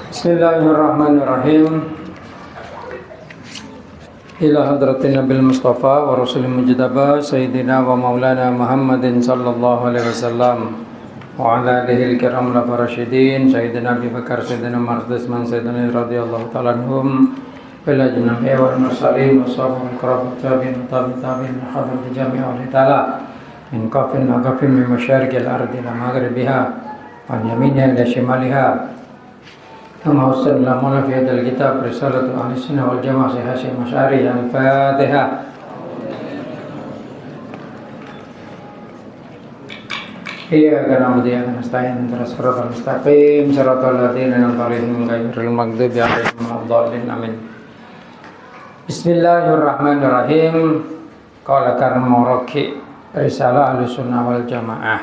Bismillahirrahmanirrahim. Ila hadratin Nabil Mustafa wa Rasulil Mujtaba Sayyidina wa Maulana Muhammadin sallallahu alaihi wasallam wa ala alihi al-kiram al-farashidin Sayyidina Abi Bakar, Sayyidina Marsdisman, Sayyidina radhiyallahu ta'ala anhum wal ajnabi wal mursalin wa sahbihi al-kiram tabi'in hadrat jami' ahli ta'ala min kafin akafin min masyariqil ardi ila maghribiha wa yaminiha ila shimaliha. Kama usallam lana fi hadal kitab risalatu ahli sunnah wal jamaah Hasyim Asy'ari. Al-Fatihah. Iyyaka na'budu wa iyyaka nasta'in ihdinas siratal mustaqim siratal ladzina an'amta 'alaihim ghairil maghdubi 'alaihim waladdallin. Amin. Bismillahirrahmanirrahim. Qala Karmoraki risalah ahli sunnah wal jamaah.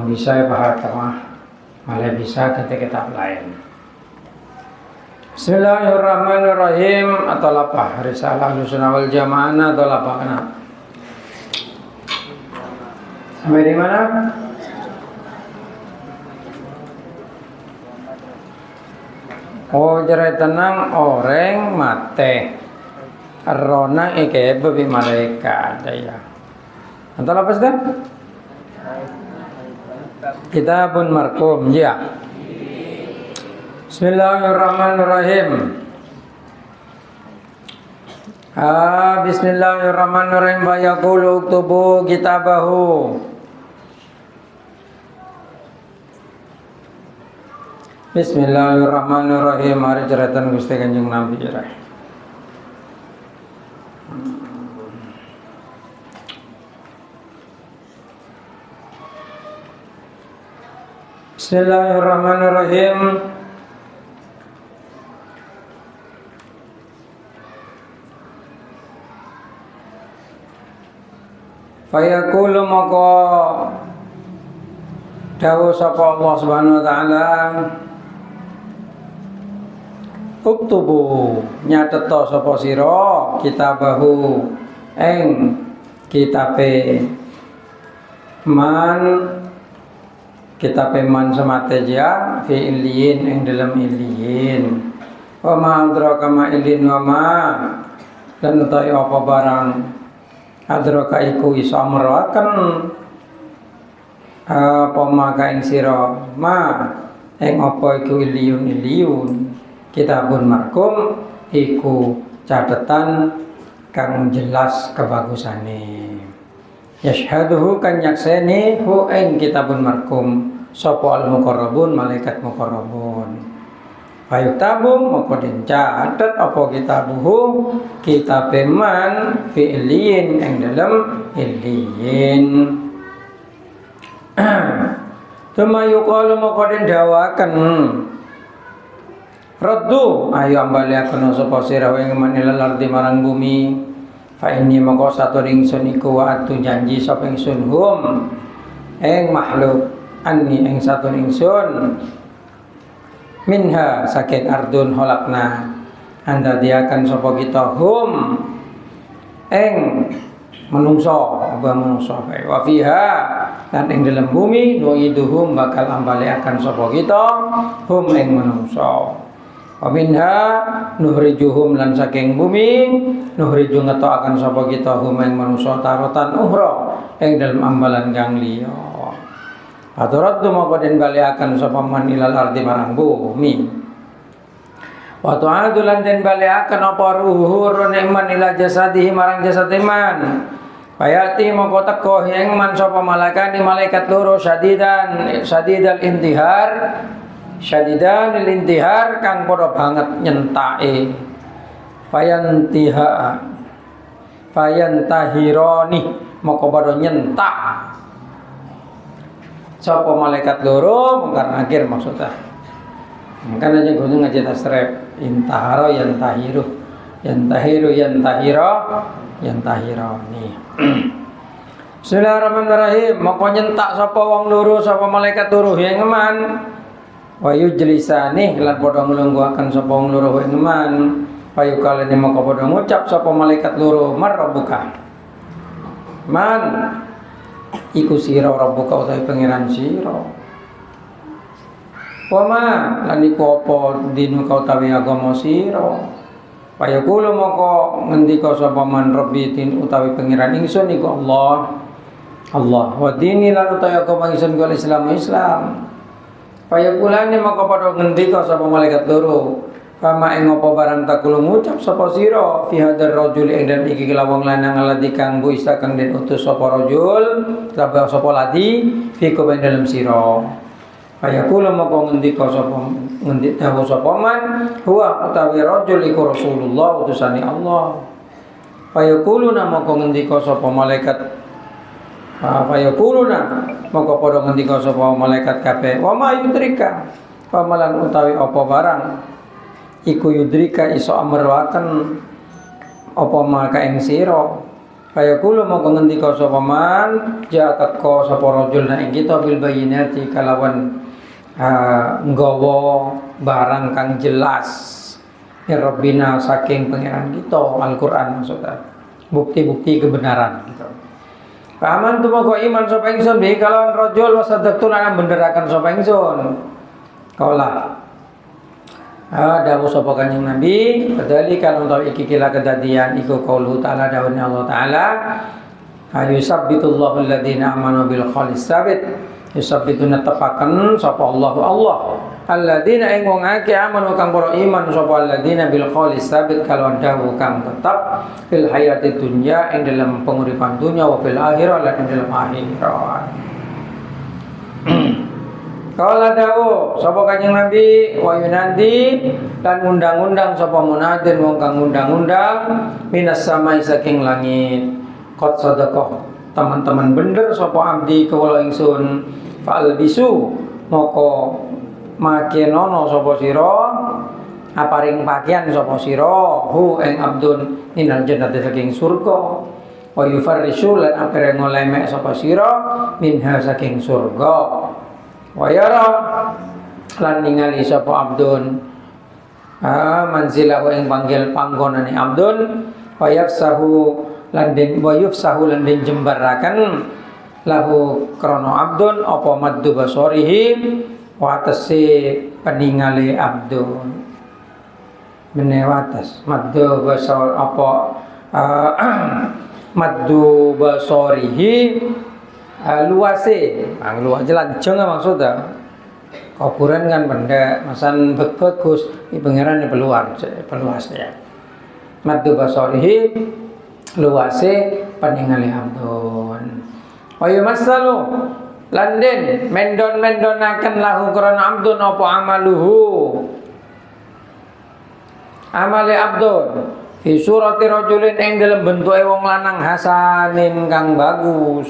Bisa bahasa malah bisa kitab lain. Bismillahirrahmanirrahim. Atau apa? Risalah Ahlussunnah wal Jamaah atau apa kena? Sampai di mana? Oh, jerai tenang orang mate. Arona ike babi malaikat ya. Atau apa sudah? Kitabun marqum ya. Bismillahirrahmanirrahim. Bismillahirrahmanirrahim. Wa yaqulu uktubu kitabahu. Bismillahirrahmanirrahim. Mari ceratan Gusti Kanjeng Nabi cerah. Bismillahirrahmanirrahim. Fayaqulu maka dawuh sapa Allah Subhanahu wa taala, uktubu nyatetha sapa sira kitabahu ing kitabe man kitabe man semateja fi illiyin ing dalam illiyin. Wa ma adraka ma illin wa ma lan utahe apa barang adraka iku iso amraken apa maka ing sira ma ing apa iku illiyun kitabun marqum iku catetan kang jelas kebagusane. Yashhaduhu kan yakseni hu ing kitabun marqum sapa al-muqarrabun malaikat muqarrabun. Fayutabum moko dicatet apa kitabuhu kitabe man fi illiyin ing dalem illiyin. Tuma yuqalu moko den dawaken raddu ayo ambaliaken sapa sira ing manilal ardi marang bumi. Fa inni moko satu ingsun iku wa atu janji sapa ingsun hum ing makhluk anni ing satu ingsun minha saking ardun holakna anda diakan sapa kita hum ing menungso apa menungso kae wa fiha lan ing dalam bumi nuiduhum bakal ambaliakan sapa kita hum ing menungso. Wa minha nuhrijuhum lan saking bumi nuhriju ngetokaken sapa kita hum ing manusa tarotan ukhra ing dalem ambalan kang liya. Aturaddu moko den baliaken sapa man ilal ardi marang bumi. Wa tu'adu lan den baliaken apa ruhur man ila jasadihi marang jasad man. Payati moko teko ing man sapa malaikat loro sadidal intihar syadidan lintihar kang padha banget nyentake fayantahironi moko padha nyentak sapa malaikat loro mungkar akhir maksudnya kan aja gunung ngaji tasrif intaharo yantahironi. Bismillahirrahmanirrahim. Moko nyentak sapa wong loro sapa malaikat loro ing eman wa yujlisani lan padha nglungguhaken sapa wong loro ing eman payu kalene moko padha ngucap sapa malaikat loro marabbuka man iku sira rabbuka utawi pangeran sira Wama lan iku apa dinu kau tawi agama sira. Fayaqulu moko ngendika sapa man rabbi din utawi pangeran ingsun iku Allah. Allah wa dini lan utawi agama ingsun iku Islam. Fayaqulane moko padha ngendika sapa malaikat loro. Fama ing apa barang takulu ngucap sapa sira fi hadar rajul ing dalem iki kelawang lanang aladi kang bu isa kang den utus sapa rajul sapa ladi fi ko dalem sira. Fayaqulu moko ngendika sapa dawuh sapa man huwa utawi rajul iku Rasulullah utusane Allah. Fayaquluna moko ngendika sapa malaikat fayaquluna moko padha ngendika sapa malaikat kabeh wa ma yudrika pamalan utawi apa barang iku yudrika iso amrawaken apa maka ing sira. Fayaqulu moko ngendika sapa man ja'ataka sapa rajul na ing kita bil bayyinati kalawan nggawa barang kang jelas ya Rabbina saking pangeran kita Al-Qur'an maksudnya bukti-bukti kebenaran gitu. Paman tu moko iman sapa ingsun bi kalawan rajul wasadaqtu lan benderakan sapa ingsun. Kaulah dawuh sapa kanjeng Nabi padali kan utawi iki kila kedadian iku qaulu ta'ala dawuhna Allah taala ayusabbitullahu alladziina amanu bil khalis sabit yusabbituna tepaken sapa Allah alladzina ing wong akeh amanu kang para iman sapa alladzina bil khalis sabit kalawan dawuh kang tetap fil hayati dunya ing dalam penguripan dunya wa fil akhirah lan ing dalam akhirat. Kala dawuh sapa kanjeng Nabi wa yunadi lan undang-undang sapa munadin wong kang undang-undang minas samai saking langit qad sadaqah teman-teman bener sapa abdi kawula ingsun fa'al bisu moko makenono sapa sira aparing pakaian sapa sira hu ing abdun minal jannati saking surga wa yufarrishu lan apere ngolemek sapa sira minha saking surga wa yara lan ningali sapa abdun manzilahu ing panggil panggonane abdun wa yafsahu lan den wa yufsahu lan den jembaraken lahu krana abdun apa maddu basarihi watese peningale abdun menewates maddu basar apa maddu basarihi luase luas jelanjeng maksudnya kuburan kan benda masan bagus di pangeran di peluas ya maddu basarihi luase peningale abdun wa yumassalu landen mendon-mendonaken lahu krana abdun apa amaluhu amale abdun fi surati rajulin ing dalam bentuke wong lanang hasanin kang bagus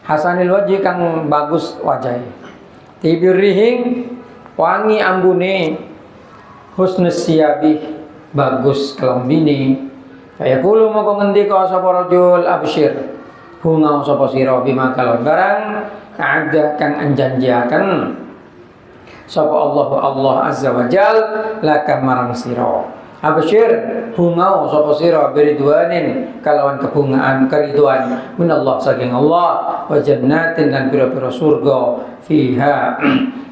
hasanil wajhi kang bagus wajahe tibirihing wangi ambune husnus siyabi bagus kelambine fayaqulu moko ngendika sapa rajul absyir bunga sapa sira bima kalon barang ada kang anjanjiaken sapa Allah azza wa jal laka marang sira absyir bunga sapa sira biridwanin kalawan kebungaan keriduan minallah saking Allah wa jannatin lan pira-pira surga fiha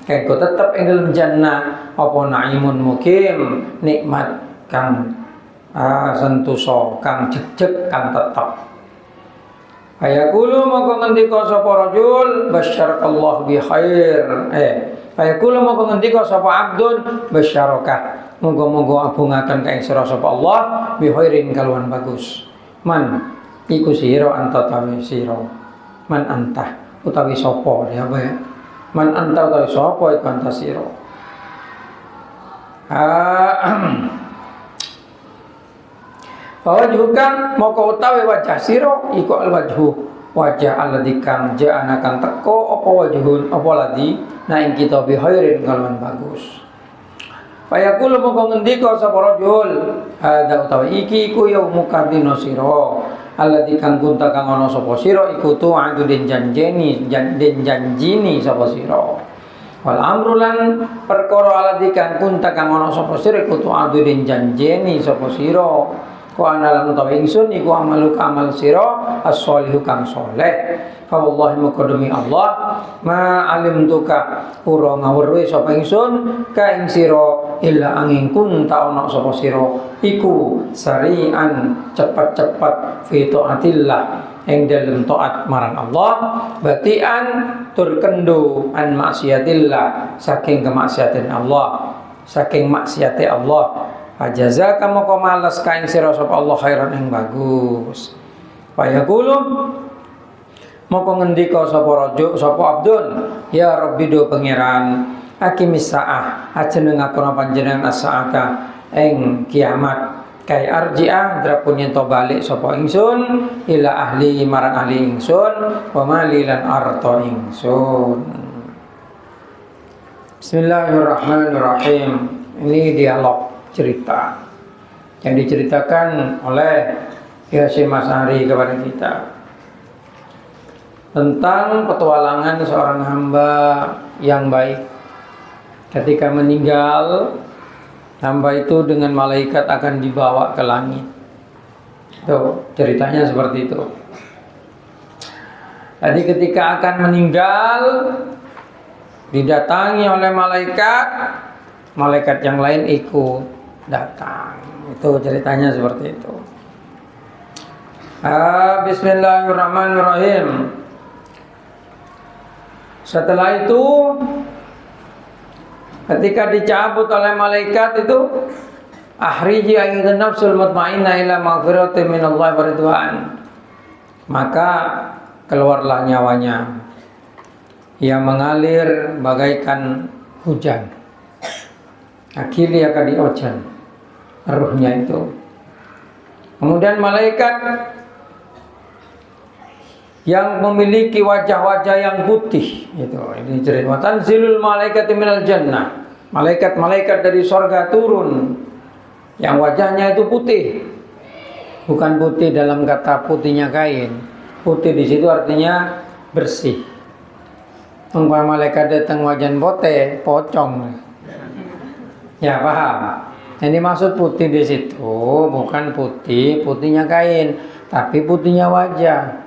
kanggo tetep ing dalem jannah apa naimun mukim nikmat kang sentosa kang jejeg kang tetep. Ayaqulu moko ngendika sapa rajul basyarakallahu bi khair ayaqulu moko ngendika sapa abdun basyaraka muga-muga abungaken kae sira sapa Allah bi khairin kalawan bagus man iku sira anta tawi sira man anta utawi sapa ya bae man anta utawi sapa iku anta sira Wajhukan moko utawi wajah sira iku alwajhu wajah alladzi kang ja'ana kang teko apa wajhun apa ladzi na ing kita bi khairin kalawan bagus. Fayaqulu moko ngendika sapa rajul ada utawi iki iku yaumuka dina sira alladzi kang kunta kang ana sapa sira iku tu'adu den janjini sapa sira. Wal amru lan perkara alladzi kang kunta kang ana sapa sira iku tu'adu den janjeni sapa sira. Wa ana lan utawi ingsun iku amalu amal sira as-sholihu kang saleh. Fa wallahi maqadami Allah ma alimtuka ora ngawruhi sapa ingsun ka ing sira illa angin kun ta ono sapa sira iku sarian cepet-cepet fi taatillah ing dalem taat marang Allah batian tur kendo an maksiatillah saking kemaksiatan Allah saking maksiate Allah ajazaka moko males kaing sira sapa Allah khairan ing bagus payaqulu moko ngendika sapa raja sapa abdun ya rabbi do pangeran akimis saah ajenengaken panjenengan as-saata ing kiamat kai arji'ah drapun yen to balik sapa ingsun ila ahli marang ahli ingsun wa malilan arta ingsun. Bismillahirrahmanirrahim. Ini dialog cerita yang diceritakan oleh Hasyim Asy'ari kepada kita tentang petualangan seorang hamba yang baik. Ketika meninggal, hamba itu dengan malaikat akan dibawa ke langit. Tuh, ceritanya seperti itu. Jadi ketika akan meninggal, didatangi oleh malaikat, malaikat yang lain ikut datang. Itu ceritanya seperti itu. Bismillahirrahmanirrahim. Setelah itu, ketika dicabut oleh malaikat itu, akhriji ayyuhan nafsul mutmainnah ila maghfiratin minallahi wa ridwan. Maka keluarlah nyawanya yang mengalir bagaikan hujan. Akili akan diojan ruhnya itu. Kemudian malaikat yang memiliki wajah-wajah yang putih itu, ini cerita tanzilul malaikati minal jannah, malaikat-malaikat dari sorga turun yang wajahnya itu putih, bukan putih dalam kata putihnya kain, putih di situ artinya bersih. Umpama malaikat datang wajan bote pocong, ya paham. Ini maksud putih di situ bukan putihnya kain, tapi putihnya wajah.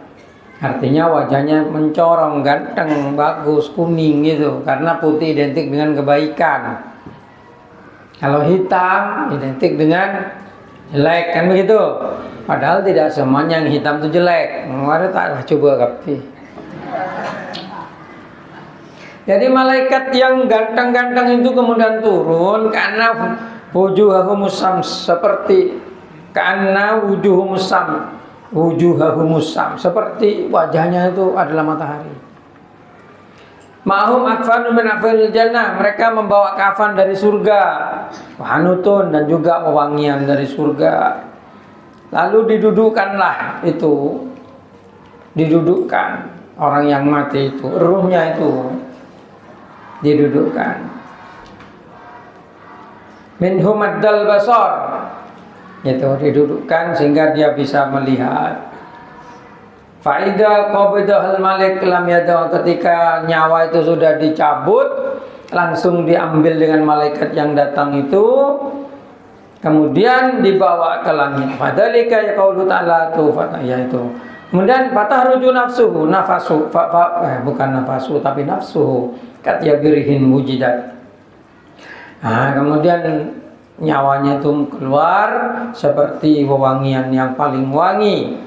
Artinya wajahnya mencorong, ganteng, bagus, kuning gitu. Karena putih identik dengan kebaikan. Kalau hitam identik dengan jelek, kan begitu. Padahal tidak semuanya yang hitam itu jelek. Mari tak coba kapi. Jadi malaikat yang ganteng-ganteng itu kemudian turun karena wujuhahum musam, seperti karena wujuhum musam. Wujuhahumusam, seperti wajahnya itu adalah matahari. Ma'hum akfanu min akfanil jannah, mereka membawa kafan dari surga, hanutun, dan juga wewangian dari surga. Lalu didudukkanlah itu, didudukkan orang yang mati itu, ruhnya itu didudukkan. Minhum addal basar, itu didudukkan sehingga dia bisa melihat. Faida qabidahul malik lam yadaw, ketika nyawa itu sudah dicabut langsung diambil dengan malaikat yang datang itu, kemudian dibawa ke langit. Fadzalika qaulu ta'ala tu yaitu. Kemudian fatahruju nafsuhu, bukan nafasu tapi nafsuhu kat yabirihin wujidat. Nah, kemudian nyawanya itu keluar seperti wewangian yang paling wangi.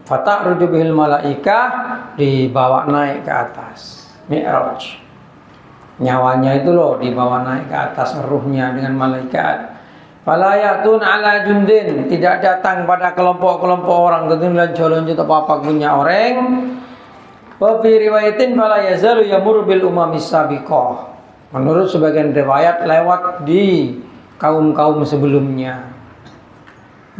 Fatahruju bihil malaikah, dibawa naik ke atas. Mi'raj. Nyawanya itu loh dibawa naik ke atas, ruhnya dengan malaikat. Fala ya'tun ala jundin, tidak datang pada kelompok-kelompok orang tertentu lonjo-lonjo apa punya orang. Wa fi riwayatin fala yazalu yamur bil umamis sabiqah. Menurut sebagian riwayat lewat di kaum-kaum sebelumnya.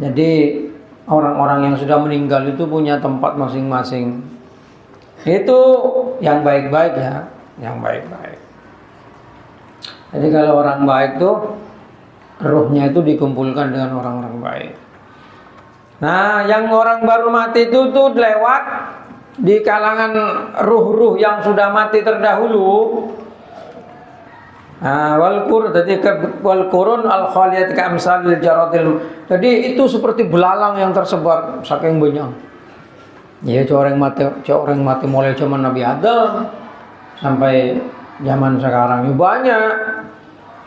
Jadi orang-orang yang sudah meninggal itu punya tempat masing-masing. Itu yang baik-baik ya, yang baik-baik. Jadi kalau orang baik tuh ruhnya itu dikumpulkan dengan orang-orang baik. Nah, yang orang baru mati itu tuh lewat di kalangan ruh-ruh yang sudah mati terdahulu. Wal qurun al khaliyat ka amsalil jaradil. Jadi itu seperti belalang yang tersebar saking banyak. Ya orang mati mulai zaman Nabi Adam sampai zaman sekarang itu banyak.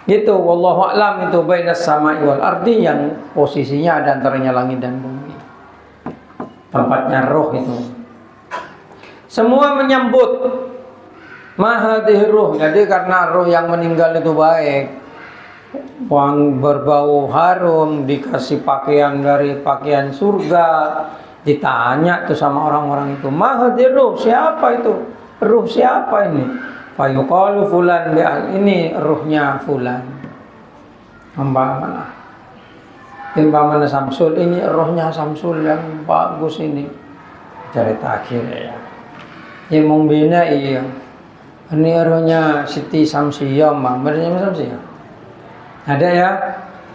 Gitu wallahu a'lam, itu bainas sama'i wal ardi, yang posisinya ada antaranya langit dan bumi. Tempatnya roh itu. Semua menyambut mahadih ruh. Jadi karena roh yang meninggal itu baik, yang berbau harum, dikasih pakaian dari pakaian surga, ditanya tuh sama orang-orang itu, mahadih ruh, siapa itu? Ruh siapa ini? Fayuqalu fulan, ini ruhnya fulan. Umpamanya Samsul, ini rohnya Samsul yang bagus ini. Cerita akhir ya. Ya mong bina iya. Ini rohnya Siti Samsiyah, benernya Samsiyah. Ada ya?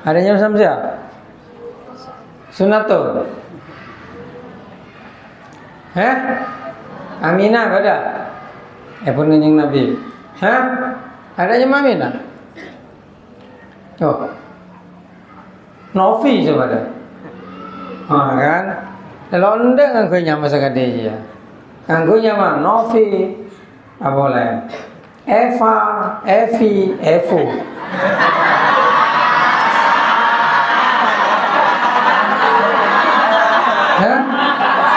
Adanya Samsiyah? Sunatul. Aminah ada? Pun ngenyang Nabi. Adanya Aminah? Oh. Novi coba dah. Kan? Kalau anda nganggunya masa kadenya. Nganggunya mah Novi. Boleh. Eva, Evi, Evo.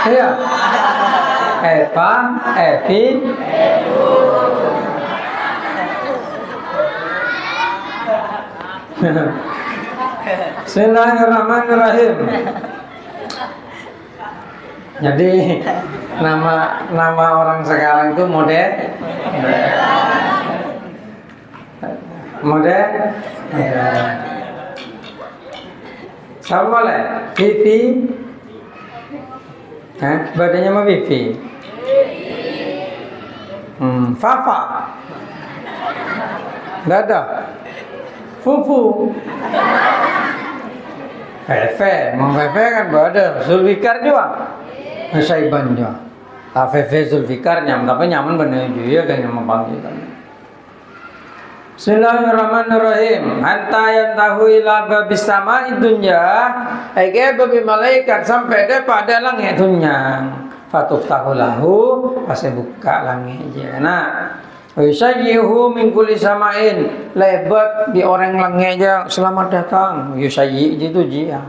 Iya. Eva, Evi, Evo. Bismillahirrahmanirrahim. Jadi nama orang sekarang itu model sama boleh Vivi, badannya mah Vivi. Fafa, nggak ada. Fufu, Fefe, Fefe kan ada. Zulfikar juga, Saiban juga. Fefe Zulfikar tapi nyaman bener juga kan yang memanggil. Bismillahirrahmanirrahim. Hatta yantahu ila babis sama'i dunya. Ege babi malaikat sampai dia pada langit dunya. Fatuftahu lahu, pasti buka langit aja. Nah, Yusayyihu min kulli sama'in, lebat di orang langitnya, selamat datang. Yusayyi itu dia.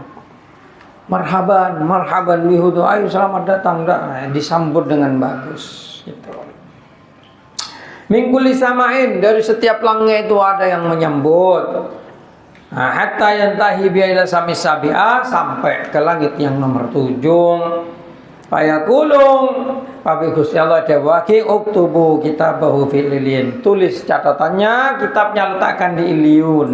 Marhaban, marhaban bihudu, ayo selamat datang, disambut dengan bagus gitu. Min kulli sama'in, dari setiap langit itu ada yang menyambut. Hatta yantahi bi ila sami sabi'a, sampai ke langit yang nomor 7. Fayakulung, Papi Gusti Allah dawaki uktubu kitabahu fil iliyun, tulis catatannya, kitabnya letakkan di Iliyun.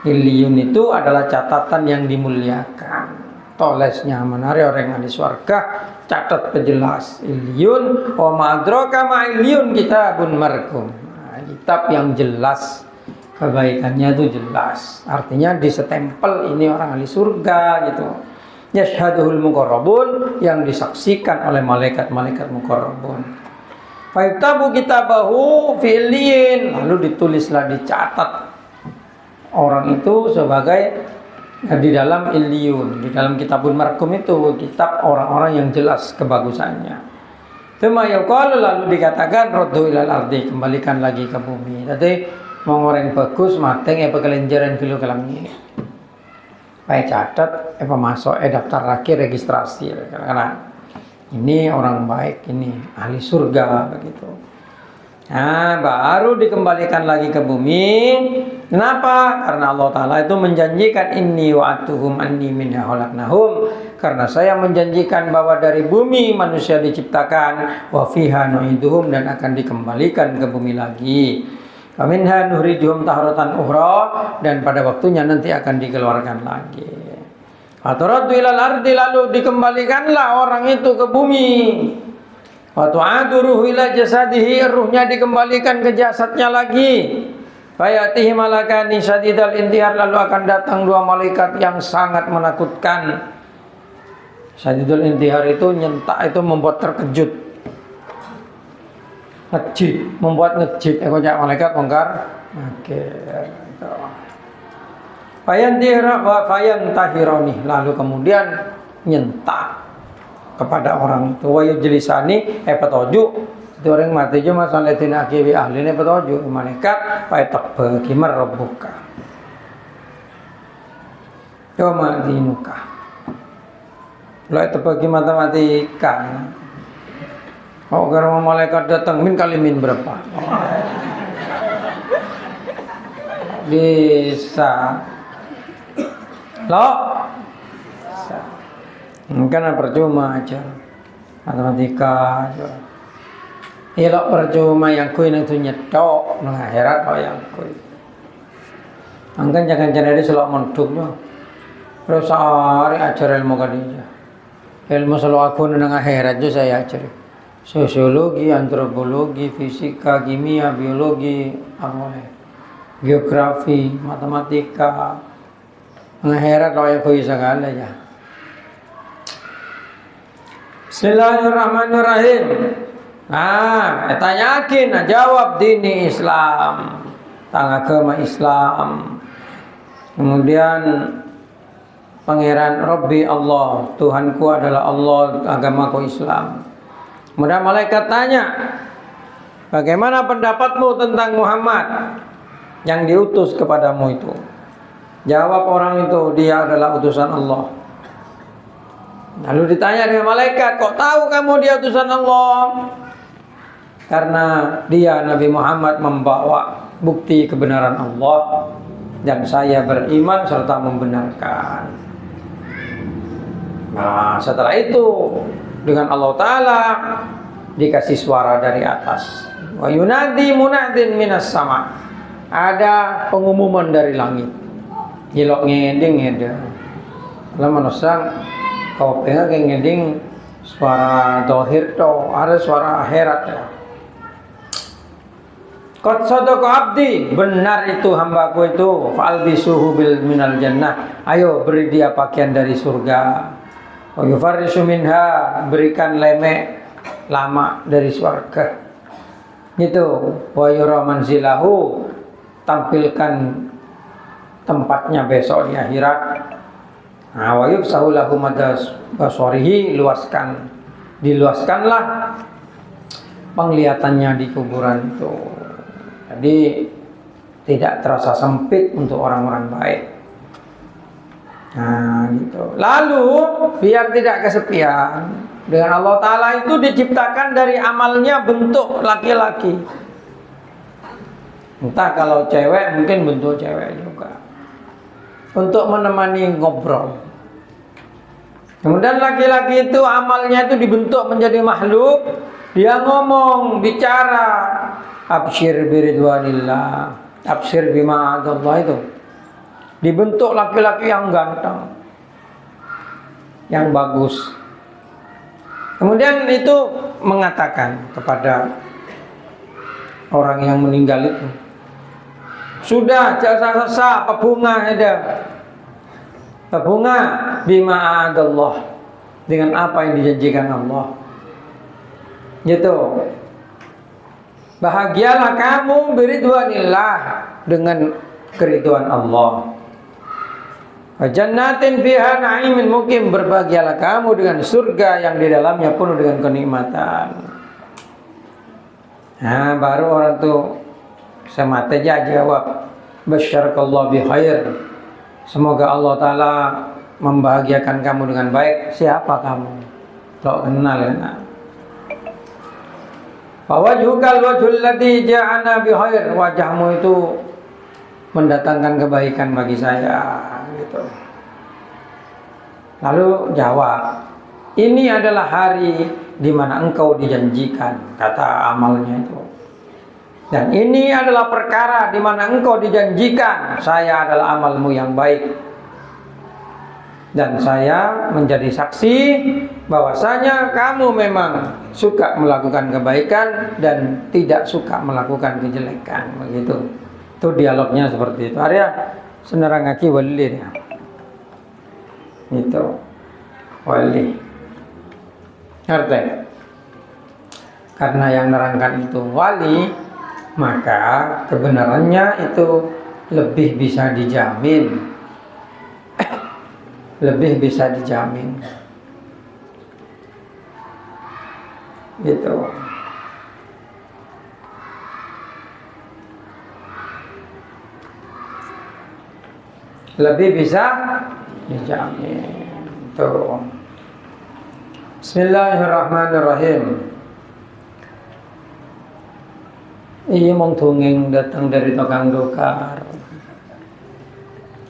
Iliyun itu adalah catatan yang dimuliakan. Tolesnya menari orang yang di surga, catat penjelas Iliyun. Wa ma'adraka ma Iliyun kitabun markum. Kitab yang jelas, kebaikannya itu jelas. Artinya disetempel ini orang ahli surga gitu. Yashhaduhul muqarrabun, yang disaksikan oleh malaikat-malaikat muqarrabun. Faiktabu kitabahu fi'liyin, lalu ditulislah, dicatat orang itu sebagai di dalam Iliyun, di dalam kitabun markum itu, kitab orang-orang yang jelas kebagusannya. Tsumma yuqalu, lalu dikatakan raddu ilal ardi, kembalikan lagi ke bumi. Jadi mau orang bagus mateng pekelenjaran kilo ke langit. Baik catat, masuk daftar lagi registrasi, karena ini orang baik, ini ahli surga begitu. Nah, baru dikembalikan lagi ke bumi. Kenapa? Karena Allah Ta'ala itu menjanjikan inni wa'atuhum anni minha khalaqnahum, karena saya menjanjikan bahwa dari bumi manusia diciptakan, wa fiha nu'iduhum, dan akan dikembalikan ke bumi lagi. Minha nuhrijuhum tahratan ukhra, dan pada waktunya nanti akan dikeluarkan lagi. Faturadu ilal ardi, lalu dikembalikanlah orang itu ke bumi. Fatu'adu ruhu ila jasadihi, ruhnya dikembalikan ke jasadnya lagi. Fayatihi malakani syadidal intihar, lalu akan datang dua malaikat yang sangat menakutkan. Syadidul intihar itu nyentak, itu membuat terkejut. membuat ngejit ekojak malaikat mungkar. Oke. Fayan tahironi, lalu kemudian nyentak kepada orang itu. Wa yujlisani petoju. Itu orang mati je masalah tina kiwi ahli ne petoju malaikat pa tebbe kimar rabbuka. Yoma dinuka. Lah tebbe matematika. Oh, kalau malaikat datang min kali min berapa? Bisa. Loh. Bisa. Kan percuma aja. Matematika aja. Elok percuma yang kui nang tu nyetok nang akhirat kok yang kui. Angkan jangan jadi selok mondoknya. Terus ari ajar ilmu kadinya. Ilmu selok aku nang akhirat je saya ajar. Sosiologi, antropologi, fisika, kimia, biologi, geografi, matematika, akhirat lo yang bisa segala ya. Bismillahirrahmanirrahim. Kita yakin, jawab dini Islam, tang agama Islam. Kemudian Pangeran Rabbi Allah, Tuhanku adalah Allah, agamaku Islam. Kemudian malaikat tanya, bagaimana pendapatmu tentang Muhammad yang diutus kepadamu itu? Jawab orang itu, dia adalah utusan Allah. Lalu ditanya dengan malaikat, kok tahu kamu dia utusan Allah? Karena dia Nabi Muhammad membawa bukti kebenaran Allah dan saya beriman serta membenarkan. Nah, setelah itu dengan Allah Ta'ala dikasih suara dari atas. Wa yunadi munadin minas sama. Ada pengumuman dari langit. Jilok ngeding ngede. Kalau manusia kau pengen ngeding suara dohir to, ada suara akhirat ya. Qad sadaqa abdi, benar itu hambaku itu. Fa'albisuhu bil minal jannah. Ayo beri dia pakaian dari surga. Wa yufarrisu minha, berikan lemek lama dari surga. Gitu. Wa yura manzilahu, tampilkan tempatnya besok di akhirat. Nah, wa yufsahu lahu madas basarihi, diluaskanlah penglihatannya di kuburan itu. Jadi tidak terasa sempit untuk orang-orang baik. Nah, gitu. Lalu biar tidak kesepian, dengan Allah Ta'ala itu diciptakan dari amalnya bentuk laki-laki. Entah kalau cewek mungkin bentuk cewek juga, untuk menemani ngobrol. Kemudian laki-laki itu amalnya itu dibentuk menjadi makhluk. Dia ngomong, bicara, absyir biridwanillah, absyir bima adallah itu. Dibentuk laki-laki yang ganteng, yang bagus. Kemudian itu mengatakan kepada orang yang meninggal itu, sudah jasa-jasa pebunga ada. Pebunga bima adallah, dengan apa yang dijanjikan Allah. Gitu. Bahagialah kamu biridwanillah, dengan keriduan Allah. Jannatin fiha na'imin mukim, berbahagialah kamu dengan surga yang di dalamnya penuh dengan kenikmatan. Nah, baru orang tuh semata jawab, basyarakallahu bi khair. Semoga Allah Ta'ala membahagiakan kamu dengan baik. Siapa kamu? Lo kenal ya? Fawajhukal wajhul ladzi ja'ana bi khair. Wajahmu itu mendatangkan kebaikan bagi saya, gitu. Lalu jawab, ini adalah hari di mana engkau dijanjikan, kata amalnya itu. Dan ini adalah perkara di mana engkau dijanjikan, saya adalah amalmu yang baik. Dan saya menjadi saksi bahwasanya kamu memang suka melakukan kebaikan dan tidak suka melakukan kejelekan, begitu. Itu dialognya seperti itu. Arya senerangaki wali ya. Itu wali. Ngerti? karena yang nerangkan itu wali, maka kebenarannya itu lebih bisa dijamin. Lebih bisa dijamin. Gitu. Lebih bisa dijamin. Tuh. Bismillahirrahmanirrahim. Iya mong dongeng datang dari tukang dokar.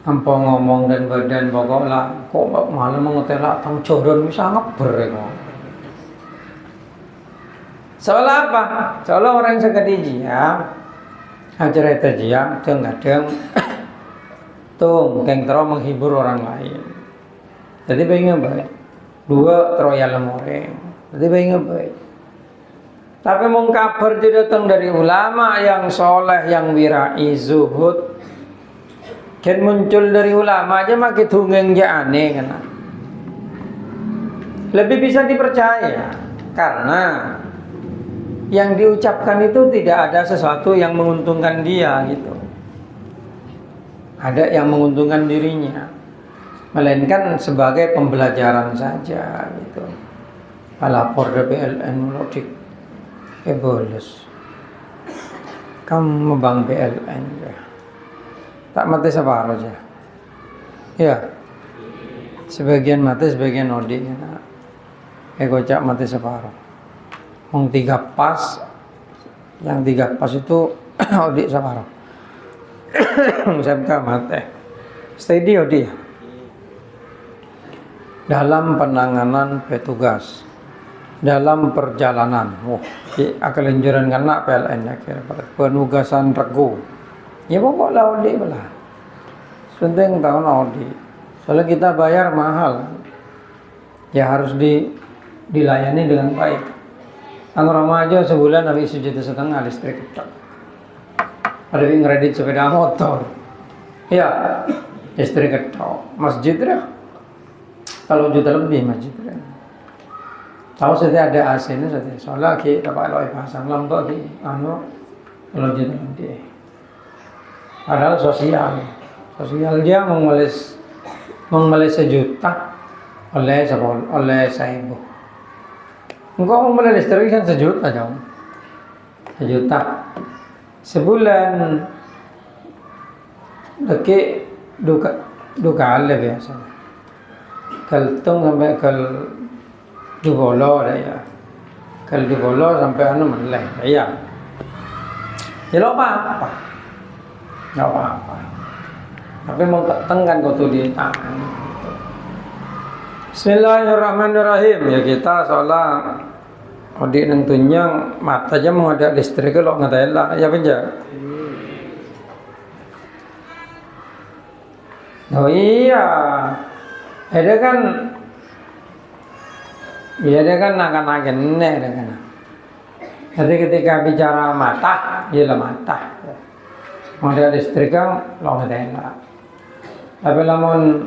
Ampo ngomong dan badan pokok lah. Kok malah mengetelak tang joron bisa ngeber ya. Seolah apa? Seolah orang sekadiji ya. Acara itu dia kadang tung keng terus menghibur orang lain. Jadi pengen baik. Dua troya lemoreng. Jadi pengen baik. Tapi mau kabar dia datang dari ulama yang soleh, yang wirai, zuhud. Kan muncul dari ulama aja makin dongeng aja aneh kan. Lebih bisa dipercaya karena yang diucapkan itu tidak ada sesuatu yang menguntungkan dia gitu. Ada yang menguntungkan dirinya, melainkan sebagai pembelajaran saja gitu. Lapor ke PLN melodik, bolos. Kamu bang PLN ya. Tak mati separuh aja. Ya. Sebagian mati, sebagian odi. Kocak mati separuh. Yang 3 pas, yang 3 pas itu odi separuh. Saya mati. Steady odi. Dalam penanganan petugas, dalam perjalanan. Akal anjuran kena PLN ya kira penugasan regu. Ya pokoklah odi belah. Penting tahun odi. Soalnya kita bayar mahal. Ya harus dilayani dengan baik. Anggur remaja sebulan habis 1,5 juta listrik ketok. Ada yang ngeredit sepeda motor. Ya, listrik ketok. Masjid ya. Kalau juta lebih masjid ya. Tahu saya ada AC ini saja. Soalnya kita pakai pasang lampu di kalau juta lebih. Padahal sosial dia mengeles 1 juta oleh 1.000. Engkau membeli listrik kan 1 juta dong. 1 juta sebulan. Deki duka ale biasa. Kaltung sampai dubolo ada ya. Kal dubolo sampai meleh ya. Ya apa? Nggak apa-apa. Tapi mau tengkan kau tuh di tangan. Bismillahirrahmanirrahim. Ya kita soalnya odi nentunya mata aja mau ada listrik kalau nggak ada ya penja. Oh iya, ada kan, ya ada kan akan nih ada kan. Jadi ketika bicara mata, ya mata. Ada listrik kan lo ngetela. Tapi lamun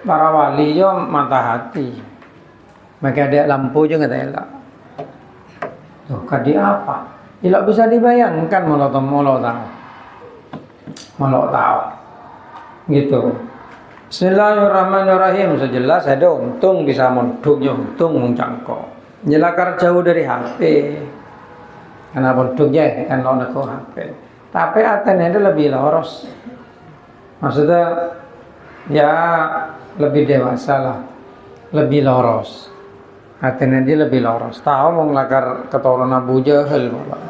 para wali yo mata hati. Maka ada lampu juga ngetela. Tuh kadi apa? Tidak bisa dibayangkan mau tahu. Gitu. Bismillahirrahmanirrahim. Sejelas ada untung bisa mondoknya untung mengcangkok. Nyelakar jauh dari HP. Karena mondoknya kan lo nak HP. Tapi atennya itu lebih loros. Maksudnya ya lebih dewasa lah. Lebih loros. Atennya dia lebih loros. Tahu mau ngelakar keturunan Abu Jahal malah.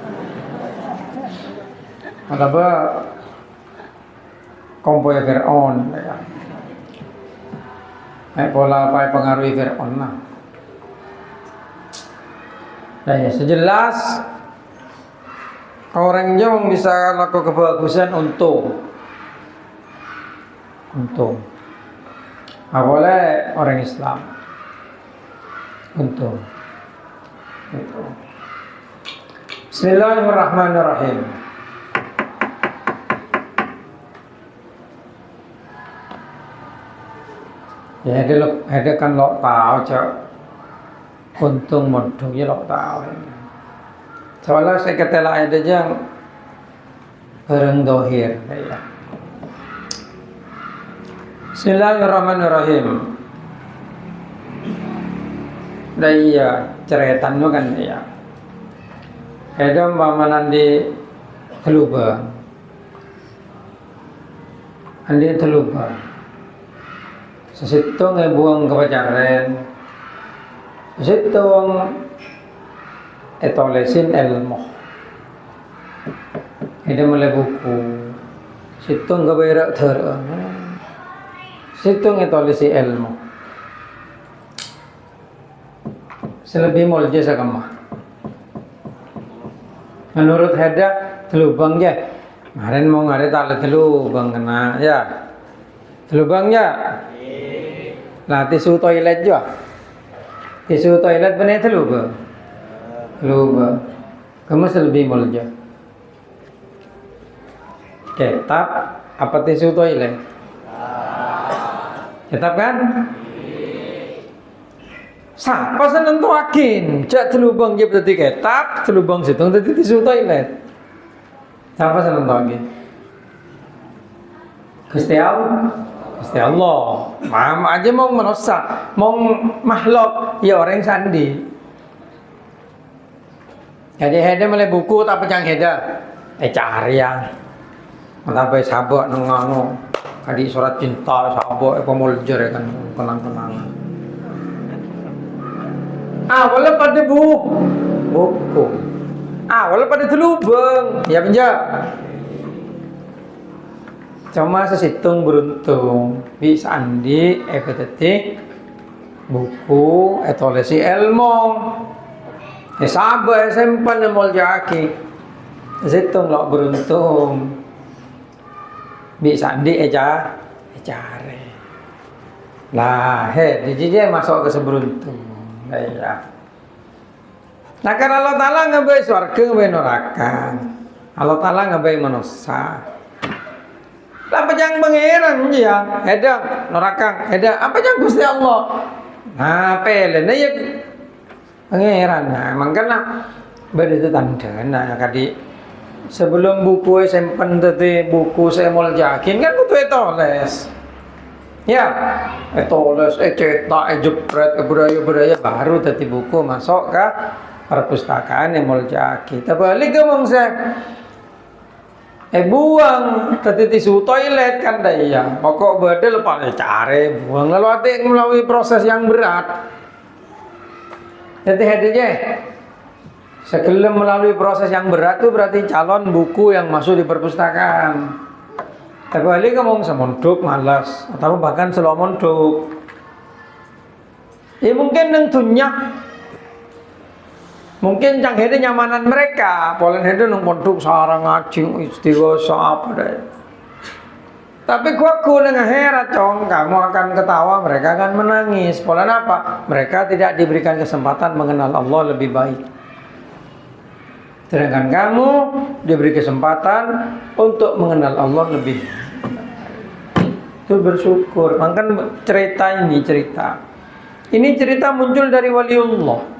Apa kompoya Fir'aun ya. Pola apa pengaruhi Fir'aun lah. Nah ya sejelas orang yang bisa lakukan kebagusan untung. Boleh orang Islam untung. Bismillahirrahmanirrahim. Ya ada kan lo tahu cak untung modalnya lo tahu. Soalnya saya ketela ada yang bareng dohir. Ya. Bismillahirrahmanirrahim. Daya ceretan nu kan ya. Ada pamanan di Teluba. Andi Teluba. Sesitung buang ke pacaren. Sesitung etolesin ilmu. Ada mulai buku. Situng ke berak terang. Situng etolesi ilmu. Selebih molje sakamah. Menurut Heda telubang ya. Kemarin mau ngare tak telubang kena ya. Telubang ya. Lah tisu toilet juga. Tisu toilet benar telubang. Telubang. Kamu selebih molje. Kitab apa tisu toilet? Kitab kan? Siapa senentuakin? Cak telubang dia berarti kitab, telubang situng berarti tisu toilet. Siapa senentuakin? Gusti Allah. Gusti Allah. Mam aja mau menosak, mau makhluk, ya orang sandi. Jadi heda mulai buku tak pecang heda. Cari yang sampai sabuk nengano. Kadi surat cinta sabuk pemuljer kan kenang-kenangan. Awalnya pada buku. Awalnya pada telubang. Ya penjak. Cuma sesitung beruntung bisa andi detik buku etolesi ilmu. Sabar simpan nemol jaki. Sesitung lo beruntung bisa andi cari. Lah dia masuk ke seberuntung. Ya. Nah karena Allah Ta'ala ngabai surga ngabai neraka. Allah Ta'ala ngabai manusia. Apa yang pangeran ya? Heda neraka, heda apa yang Gusti Allah? Nah, pelen ya pangeran. Nah, makanya beda tanda. Nah, kadi sebelum buku simpen tadi buku saya mau yakin kan butuh etoles. Ya, etoles, cetak, jepret, budaya baru tadi buku masuk ke perpustakaan yang mau yakin. Tapi balik ke saya. Buang tadi tisu toilet kan daya. Pokok bedel pakai cari buang lalu hati melalui proses yang berat. Jadi hadinya sebelum melalui proses yang berat itu berarti calon buku yang masuk di perpustakaan. Tapi balik ngomong semonduk malas atau bahkan selalu monduk. Ya mungkin tentunya mungkin cang hede nyamanan mereka, polen hede nang pondok sarang ngajing istighosah apa deh. Tapi aku dengan herat cong, kamu akan ketawa, mereka akan menangis. Polen apa? Mereka tidak diberikan kesempatan mengenal Allah lebih baik. Sedangkan kamu diberi kesempatan untuk mengenal Allah lebih baik. Itu bersyukur. Makanya cerita ini cerita muncul dari waliullah.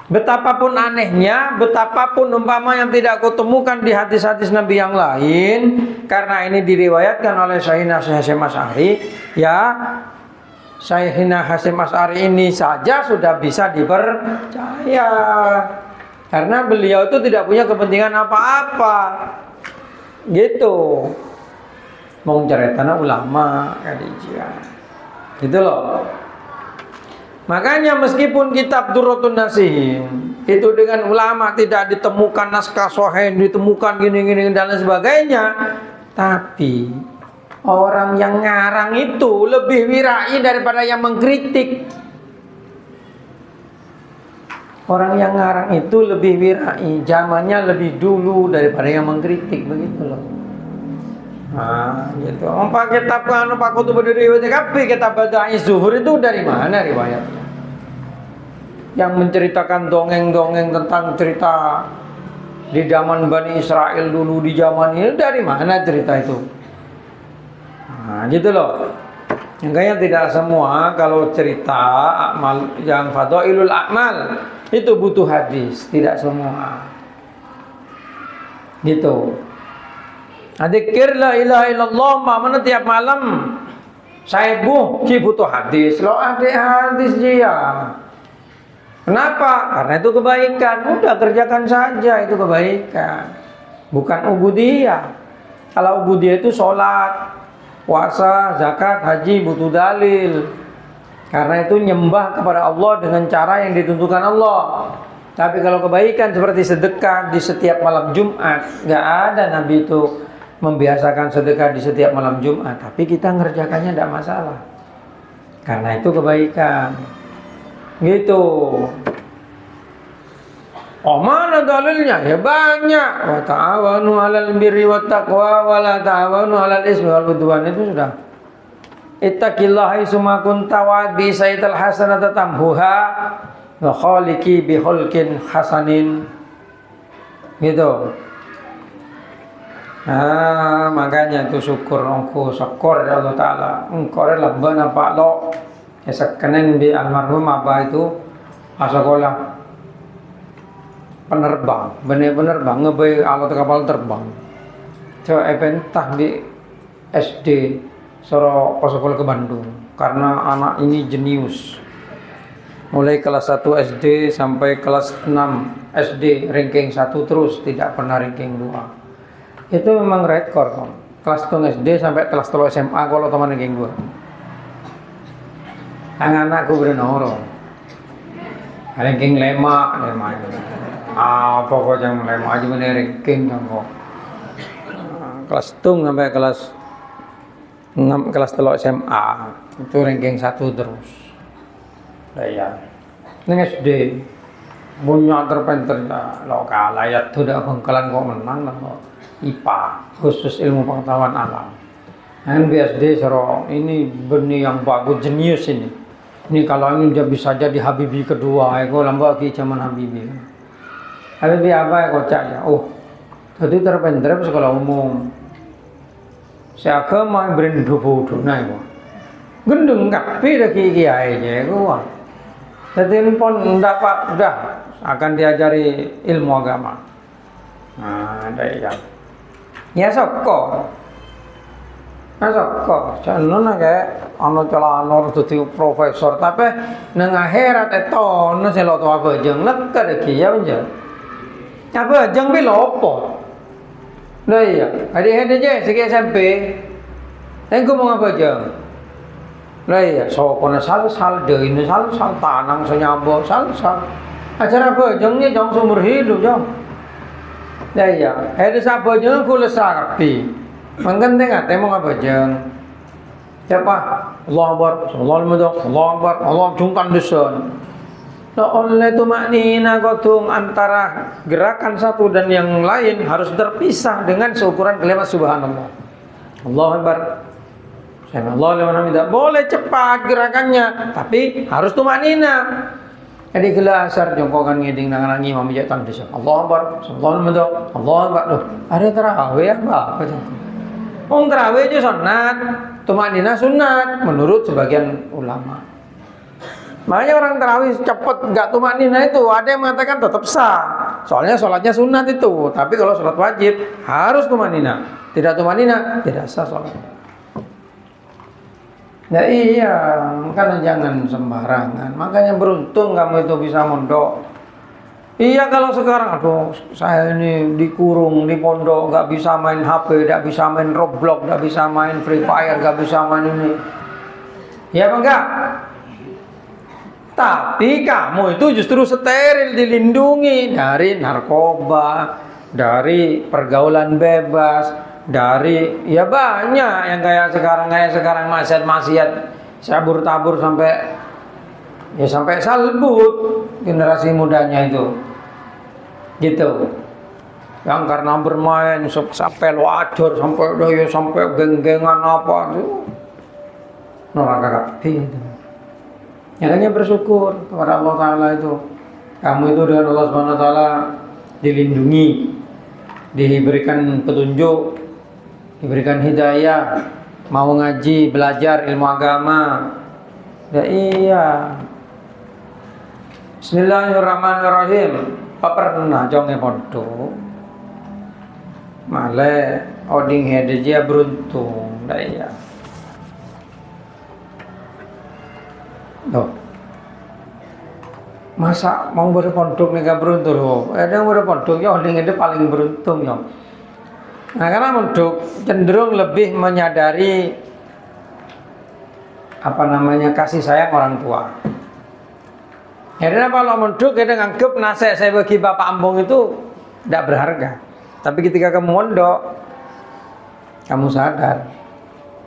Betapapun anehnya, betapapun umpama yang tidak kutemukan di hadis-hadis Nabi yang lain, karena ini diriwayatkan oleh Syekhina Hasyim Asy'ari, ya Syekhina Hasyim Asy'ari ini saja sudah bisa dipercaya, karena beliau itu tidak punya kepentingan apa-apa, gitu. Mau ceritanya ulama, gitu loh. Makanya meskipun kitab Durratun Nasihin itu dengan ulama tidak ditemukan naskah sahih, ditemukan gini-gini dan lain sebagainya, tapi orang yang ngarang itu lebih wirai daripada yang mengkritik. Orang yang ngarang itu lebih wirai, zamannya lebih dulu daripada yang mengkritik, begitu loh. Nah, gitu. Pak kitab anu Pak Kutub berdiri tapi kitab Bada'i Zuhur itu dari mana riwayatnya? Yang menceritakan dongeng-dongeng tentang cerita di zaman Bani Israel dulu di zaman ini dari mana cerita itu? Nah, gitu loh. Makanya tidak semua kalau cerita amal yang fadailul a'mal Itu butuh hadis, tidak semua. Gitu. Dzikir la ilaha illallah mana tiap malam. Saya butuh hadis. Lo ada hadis dia. Kenapa? Karena itu kebaikan. Udah kerjakan saja, itu kebaikan. Bukan ubudiyah. Kalau ubudiyah itu sholat, puasa, zakat, haji butuh dalil. Karena itu nyembah kepada Allah dengan cara yang ditentukan Allah. Tapi kalau kebaikan seperti sedekah di setiap malam Jumat, nggak ada Nabi itu membiasakan sedekah di setiap malam Jumat. Tapi kita ngerjakannya tidak masalah. Karena itu kebaikan. Gitu. Oh, mana dalilnya? Ya banyak. Wa ta'awanu 'alal birri wat taqwa wa la ta'awanu 'alal ismi wal 'udwan. Itu sudah. Ittaqillaha haitsuma kunta wa bi sayyi'il hasanata tamhuha wa khaliqi bi khulqin hasanin. Gitu. Makanya itu syukur ya Allah Ta'ala. Engkau lemban apa lo? Sekenen di almarhum apa itu sekolah penerbang, bener-bener bang ngebay alat kapal terbang. Coba pentah di SD soro sekolah ke Bandung karena anak ini jenius. Mulai kelas 1 SD sampai kelas 6 SD ranking 1 terus, tidak pernah ranking 2. Itu memang rekor kan. Kelas 1 SD sampai kelas 3 SMA kalau teman ranking 2. Anakku bernoro. Ranking 5. Pokoknya mulai maju bener ranking kok. Kelas 1 sampai kelas 6 kelas 3 SMA itu ranking 1 terus. Ya. Nang SD punya terpenter lo kalah ya tuh dah bengkelan kok menang kok. IPA khusus ilmu pengetahuan alam. Yang BSD sero ini benih yang bagus jenius ini. Ini kalau ini dia bisa jadi Habibie kedua, aku lambak lagi zaman Habibie. Habibie apa ya kocak ya? Oh, tadi terpenter sekolah umum. Saya agama berindu-budu nah itu. Gendeng kapi dah kiai aja gua. Jadi pun dapat dah akan diajari ilmu agama. Nah, ada ya. Ya sokko. Sokko. Jangan kayak anu celana dadi profesor, tapi nang akhirat eton selo to apa jeung leker iki ya panjen. Apa jeung pi lopo? Lah iya, adik-adik aja segi SMP. Engko mau apa jeung? Lah iya, sopone sal deui sal tanang senyambo sal. Acara apa jengnya jang sumber hidup jang. Lah iya, ada sapa jeung kula sapi. Mangken teh ngate mau apa jeung? Siapa? Allah Akbar, Allah Akbar, Allah jungkan desun. Nah, oleh itu maknina gotung antara gerakan satu dan yang lain harus terpisah dengan seukuran kalimat subhanallah. Allah Akbar. Allah tidak boleh cepat gerakannya, tapi harus tumanina. Jadi gelas asar jongkokan ngiding nangan imam jatan desa. Allah Akbar, Allah Akbar. Ada tarawih apa? Tarawih itu sunat, tumanina sunat menurut sebagian ulama. Makanya orang tarawih cepat enggak tumanina itu ada yang mengatakan tetap sah. Soalnya sholatnya sunat itu, tapi kalau sholat wajib harus tumanina. Tidak tumanina tidak sah sholatnya. Ya iya, makanya jangan sembarangan. Makanya beruntung kamu itu bisa mondok. Iya kalau sekarang, aduh saya ini dikurung di pondok, nggak bisa main HP, nggak bisa main Roblox, nggak bisa main Free Fire, nggak bisa main ini. Ya apa enggak? Tapi kamu itu justru steril, dilindungi dari narkoba, dari pergaulan bebas, dari ya banyak yang kayak sekarang maksiat sabur-tabur sampai salbut generasi mudanya itu gitu yang karena bermain sampai wajur sampai geng-gengan apa tuh neraka kabeh itu. Ya hanya bersyukur kepada Allah Ta'ala itu kamu itu dengan Allah Subhanahu Wa Ta'ala dilindungi, diberikan petunjuk, diberikan hidayah, mau ngaji, belajar ilmu agama. Ya iya. Bismillahirrahmanirrahim. Apa pernah jonge podo? Male oding hede dia beruntung daya. Loh. Masa mau berpondok nih gak beruntung loh? Ada yang berpondok ya oding hede paling beruntung ya. Nah karena mondok cenderung lebih menyadari apa namanya kasih sayang orang tua. Karena kalau mondok kita nganggep nasihat saya bagi bapak ambung itu tidak berharga. Tapi ketika kamu mondok, kamu sadar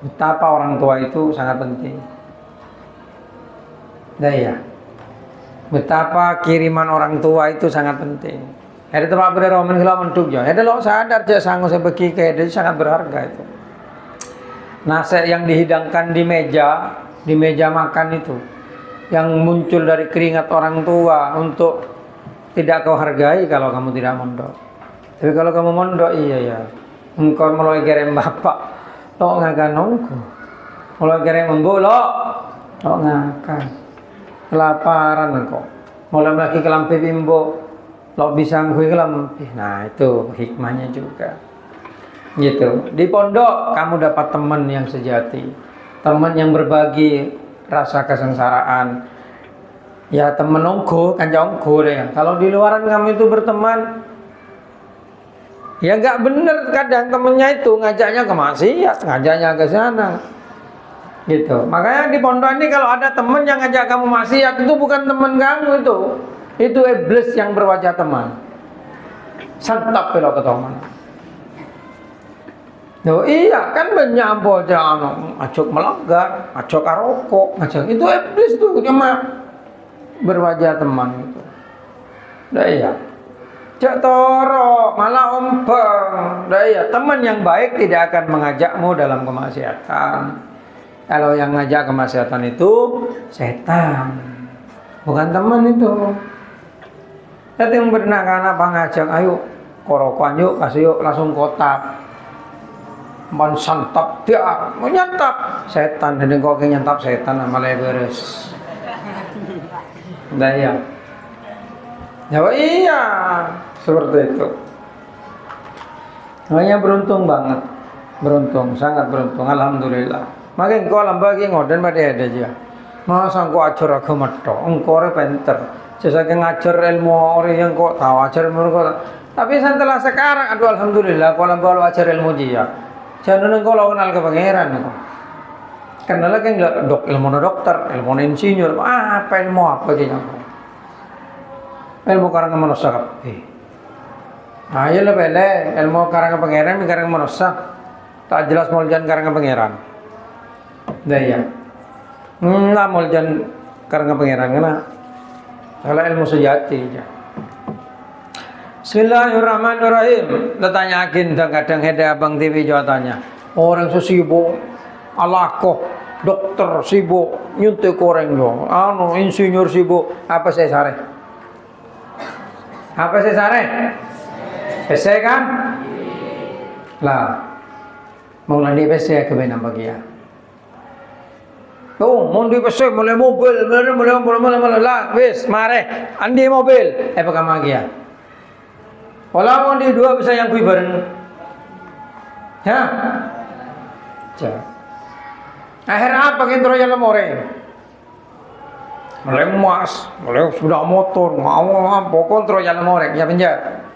betapa orang tua itu sangat penting. Nah ya, betapa kiriman orang tua itu sangat penting. Ada tempat berdoa kalau mondok ya. Ada lo sadar dia sanggup saya bagi kayak itu sangat berharga itu. Nasihat yang dihidangkan di meja makan itu, yang muncul dari keringat orang tua untuk tidak kau hargai kalau kamu tidak mondok. Tapi kalau kamu mondok, iya ya, engkau mulai kirim bapak, lo ngakan engkau, mulai kirim embu lo ngakan, kelaparan engkau, mulai lagi kelampi bimbo, lo bisa ngui kelampi. Nah itu hikmahnya juga. Gitu. Di pondok kamu dapat teman yang sejati, teman yang berbagi rasa kesengsaraan. Ya teman ongko, kanca ongko deh. Kalau di luaran kamu itu berteman, ya nggak bener kadang temennya itu ngajaknya ke maksiat, ngajaknya ke sana. Gitu. Makanya di pondok ini kalau ada teman yang ngajak kamu maksiat itu bukan teman kamu itu iblis yang berwajah teman. Santap kalau ketemu. Oh iya kan banyak bocah acok melanggar, acok karokok, acok itu iblis tuh cuma berwajah teman itu. Dah iya. Cak toro malah ompeng. Dah iya, teman yang baik tidak akan mengajakmu dalam kemaksiatan. Kalau yang ngajak kemaksiatan itu setan. Bukan teman itu. Tapi yang benar kan apa ngajak ayo korokan yuk, kasih yuk langsung kotak. Man santap dia mau nyantap setan, dan kok nyantap setan malah beres. Nah ya, ya iya seperti itu. Makanya beruntung banget, beruntung, sangat beruntung, alhamdulillah. Makanya engkau lambagi ngoden pada ada aja. Masa engkau ajar agama tok, engkau pinter. Sesaking ngajar ilmu orang yang kau tahu ajar ilmu kau. Tapi setelah sekarang, aduh alhamdulillah, kau lambal ajar ilmu dia. Jangan engkau lawan kenal ke pangeran. Kenal kan ilmu dokter, ilmu insinyur, apa ilmu apa aja nyampe. Ilmu karang manusia kabeh. Ayo lah bele, ilmu karang pangeran, karang manusia. Tak jelas muljan karang pangeran. Daya. Lah muljan karang pangeran kena. Kalau ilmu sejati aja. Bismillahirrahmanirrahim. Letanya akin kadang hede abang TV jawatannya. Orang sesibuk, alakoh, dokter sibuk, nyuntik orang lo, insinyur sibuk, apa saya sare? Apa saya sare? PC kan? Lah, mau landi PC ke benam bagi ya. Oh, mau di PC mulai mobil, mulai lah, wis, mare, andi mobil, apa kamu lagi ya? Walau mau di dua bisa yang kui bareng, ya? Akhir apa kentro jalan more? Mulai emas, mulai sudah motor, mau apa kontrol jalan more, ya penjat.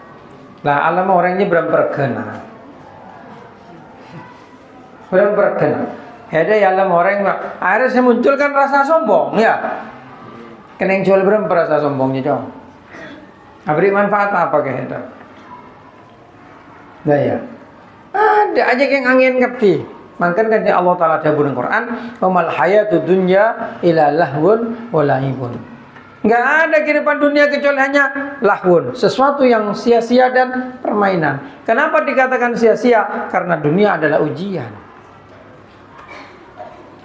Lah alam orang ini berperkena. Ada alam orang akhirnya saya munculkan rasa sombong, ya. Kena yang jual berapa rasa sombongnya dong? Beri manfaat apa kehenda? Nah ya, ada aja yang angin ngerti. Makanya kan Allah Ta'ala ada bulan Quran, "Wamal hayatud dunya illa lahwun wa la'ibun." Enggak ada kehidupan dunia kecuali hanya lahwun, sesuatu yang sia-sia dan permainan. Kenapa dikatakan sia-sia? Karena dunia adalah ujian.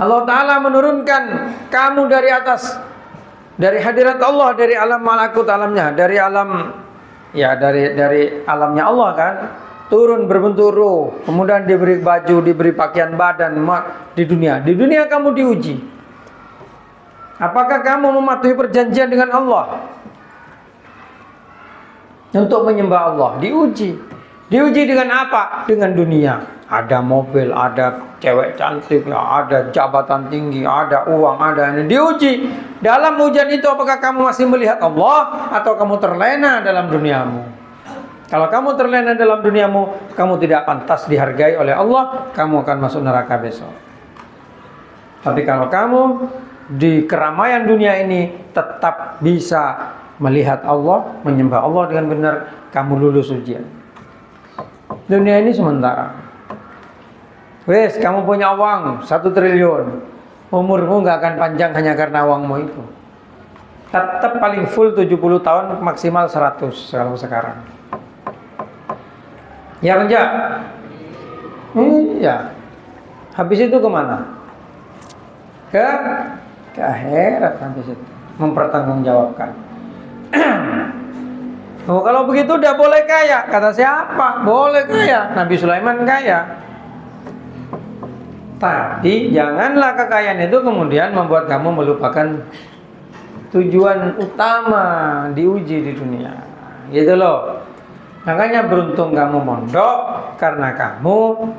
Allah Ta'ala menurunkan kamu dari atas, dari hadirat Allah, dari alam malakut alamnya, dari alam, ya dari alamnya Allah kan. Turun berbentuk ruh, kemudian diberi baju, diberi pakaian badan di dunia. Di dunia kamu diuji. Apakah kamu mematuhi perjanjian dengan Allah? untuk menyembah Allah, diuji. Diuji dengan apa? Dengan dunia. Ada mobil, ada cewek cantik, ada jabatan tinggi, ada uang, ada ini. Diuji. Dalam ujian itu apakah kamu masih melihat Allah atau kamu terlena dalam duniamu? Kalau kamu terlena dalam duniamu, kamu tidak pantas dihargai oleh Allah, kamu akan masuk neraka besok. Tapi kalau kamu di keramaian dunia ini tetap bisa melihat Allah, menyembah Allah dengan benar, kamu lulus ujian. Dunia ini sementara. Wes, kamu punya uang 1 triliun, umurmu nggak akan panjang hanya karena uangmu itu. Tetap paling full 70 tahun, maksimal 100 kalau sekarang. Ya enggak? Iya. Habis itu kemana? Ke akhirat habis itu. Mempertanggungjawabkan. Oh, kalau begitu udah boleh kaya. Kata siapa? Boleh kaya. Nabi Sulaiman kaya. Tapi janganlah kekayaan itu kemudian membuat kamu melupakan tujuan utama diuji di dunia. Gitu loh. Makanya beruntung kamu mondok karena kamu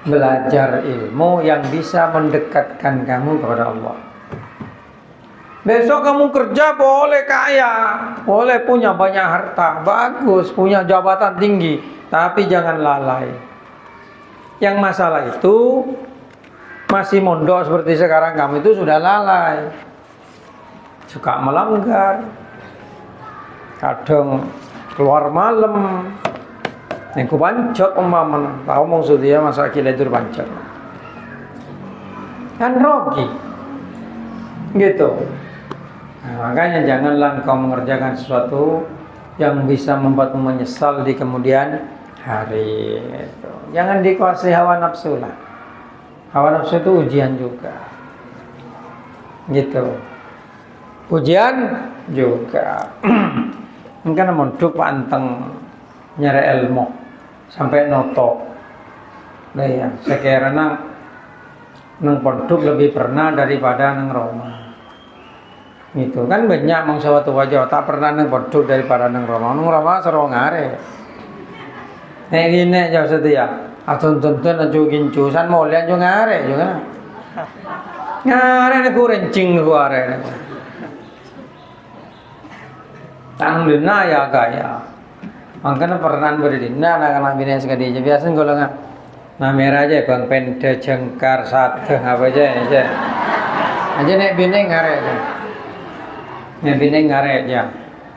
belajar ilmu yang bisa mendekatkan kamu kepada Allah. Besok kamu kerja boleh kaya, boleh punya banyak harta, bagus, punya jabatan tinggi, tapi jangan lalai. Yang masalah itu masih mondok seperti sekarang kamu itu sudah lalai. Suka melanggar. Kadang keluar malam, yang kupancot umpamanya, tahu maksud dia masa kira itu pancot, kan rogi, gitu. Nah, makanya janganlah engkau mengerjakan sesuatu yang bisa membuatmu menyesal di kemudian hari. Gitu. Jangan dikuasai hawa nafsu lah. Hawa nafsu itu ujian juga, gitu. Ujian juga. Mungkin mondok panteng nyari ilmu sampai noto. Nah ya, sekira nang pondok lebih pernah daripada nang Roma. Gitu kan banyak mangsa watu wajah tak pernah nang pondok daripada nang Roma. Nang Roma seru ngare. Nek gini jauh setia. Atun-tun aja gincu san molian jo ngare juga. Ngare nek kurencing kuare. Tang dina ya kaya. Makanya pernah berdina anak-anak bina sekali aja biasa golongan. Nah merah aja bang pende jengkar sate apa aja. Aja nek bina ngare aja. Nek bina ngare aja.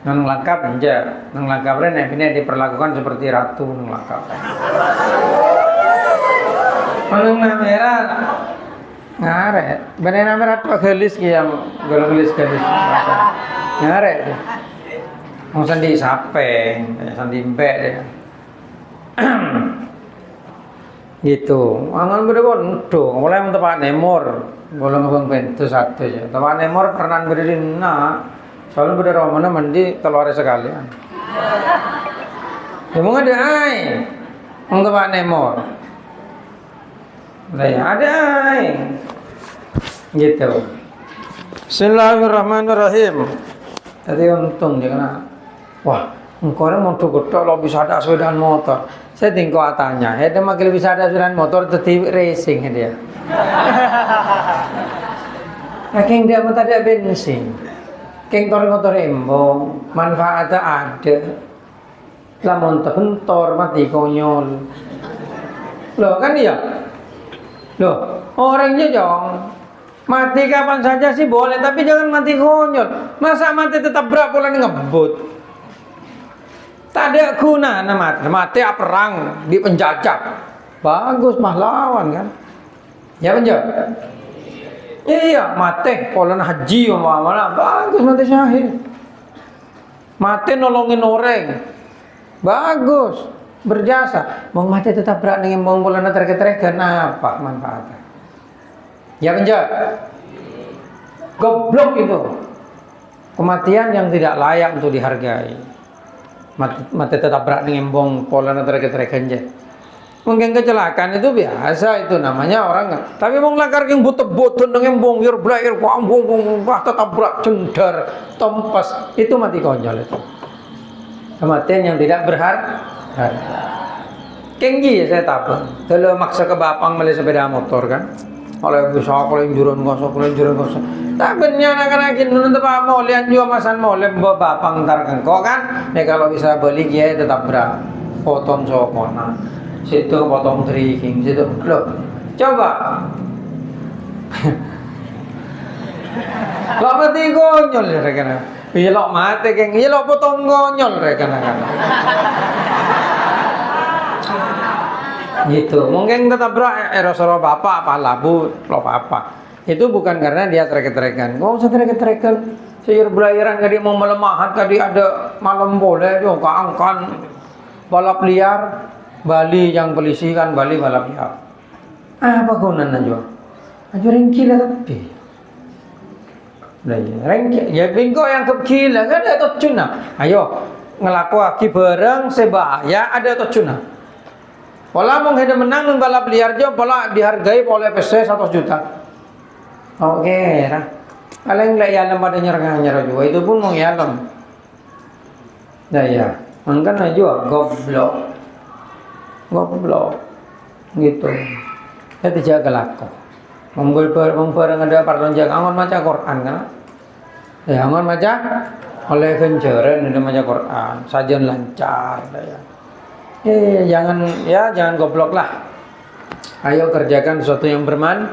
Nang lengkap aja. Nang lengkapnya nek bina diperlakukan seperti ratu nang lengkap. Kalau merah ngare. Bener merah tuh gelis yang golong gelis. Ngare aja. Mau sandi sapeng, sandi mbek ya. Gitu. Angan berdebon tuh, mulai tempat nemor, golong bang pentu satu ya. Tempat nemor pernah berdiri nak, soalnya berdiri mana mandi telur sekalian. Ya mau ada ay, mau tempat nemor. Nah, ada ay. Gitu. Bismillahirrahmanirrahim. Tadi untung dia kena. Wah, engkau mau tuh lo bisa ada sepedaan motor. Saya tinggal tanya, dia makin bisa ada sepedaan motor tetap racing dia. Keng dia mau tadi bensin, keng motor embong, manfaatnya ada. Lamun terbentor mati konyol. Loh kan iya, loh orangnya jong. Mati kapan saja sih boleh, tapi jangan mati konyol. Masa mati tetap berat pula ngebut. Tak ada guna mati perang di penjajah. Bagus pahlawan kan. Ya penjajah. Iya mati polan haji umpamanya bagus mati syahid. Mati nolongin orang. Bagus berjasa. Mau mati tetap berat dengan mau polan terketrek apa manfaatnya? Ya penjajah. Goblok itu. Kematian yang tidak layak untuk dihargai. Mati tetap berat dengan embong pola terketreken aja. Mungkin kecelakaan itu biasa, itu namanya orang. Tapi mau lakar yang butuh dengan embong ir berair tetap berat cendar tompas itu mati konyol itu. Kematian yang tidak berharga. Kenggi ya saya tabung. Kalau maksa ke bapang beli sepeda motor kan. Oleh bisa kalau jurun kosong. Takbennya anak-anak ini nanti pak mau lihat juga masan mau lihat bapang ntar kengkok kan. Nih kalau bisa beli dia tetap berat. Potong sokona. Situ potong triking situ. Loh, coba. Lo mati konyol ya rekan. Iya lo mati keng. Iya lo potong konyol rekan. Gitu. Mungkin tetap berat erosoro bapak apa labu lo apa. Itu bukan karena dia trek-trekan. Gak usah trek-trekan. Sayur belayaran dia mau melemahan tadi ada malam boleh yo keangkan balap liar Bali yang polisi kan Bali balap liar. Apa gunanya juga? Aja ringkil tapi. Nah, ringkil ya bingko yang kecil kan ada cuna. Ayo ngelaku aki bareng sebaya ada cuna. Pola mau hendak menang nang balap liar jo pola dihargai oleh PC 100 juta. Oke, nah. Paling nggak yalam pada nyerang juga itu pun mau yalam. Nah ya, mungkin juga goblok gitu. Saya tidak kelakon. Membareng ada pardon jaga angon maca Quran kan? Ya angon maca oleh kenjaran ada maca Quran, sajian lancar ya. Jangan goblok lah. Ayo kerjakan sesuatu yang bermanfaat.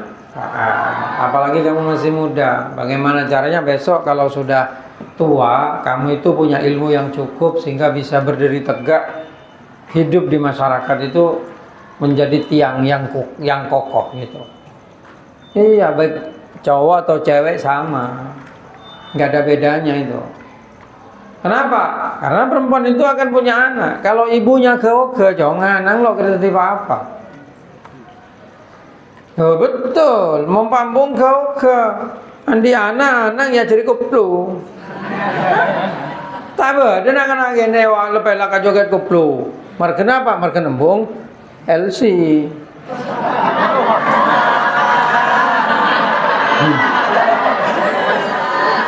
Apalagi kamu masih muda. Bagaimana caranya besok kalau sudah tua, kamu itu punya ilmu yang cukup sehingga bisa berdiri tegak, hidup di masyarakat itu menjadi tiang yang kokoh gitu. Iya, baik cowok atau cewek sama, nggak ada bedanya itu. Kenapa? Karena perempuan itu akan punya anak. Kalau ibunya ke jangan nang lo kerja apa? Oh, betul, mau pambung ke andi anak ya jadi kuplu. Tabe, dia nak gini wah lepas lah joget kuplu. Mar kenapa? Mar kenembung LC.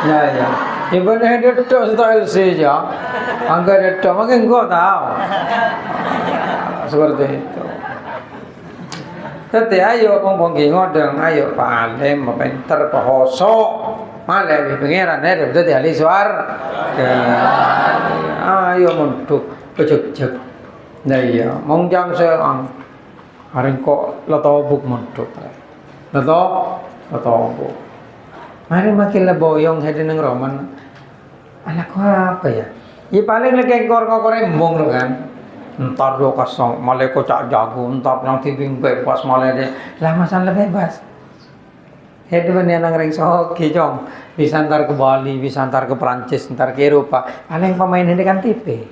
Ya. Ibadah dia tu sudah LC je. Angkat dia tu, makin kau tahu. Seperti itu. Tetapi ayo pong-pongki ngodeng, ayo Pak Alim, pinter, pohoso, malah di pengiran ada betul ahli suar. Ayo munduk, pejek-jek. Nah iya, mong jam seang, hari kok letobuk munduk, letobuk. Mari makin leboyong hadi neng roman. Anakku apa ya? Ya paling lagi ngor-ngor embong lo kan. Entar do kasong malah kocak jago entar nanti bebas malah deh lah masalah bebas itu bener nang ring soki jong bisa antar ke Bali bisa antar ke Perancis antar ke Eropa paling pemain ini kan TP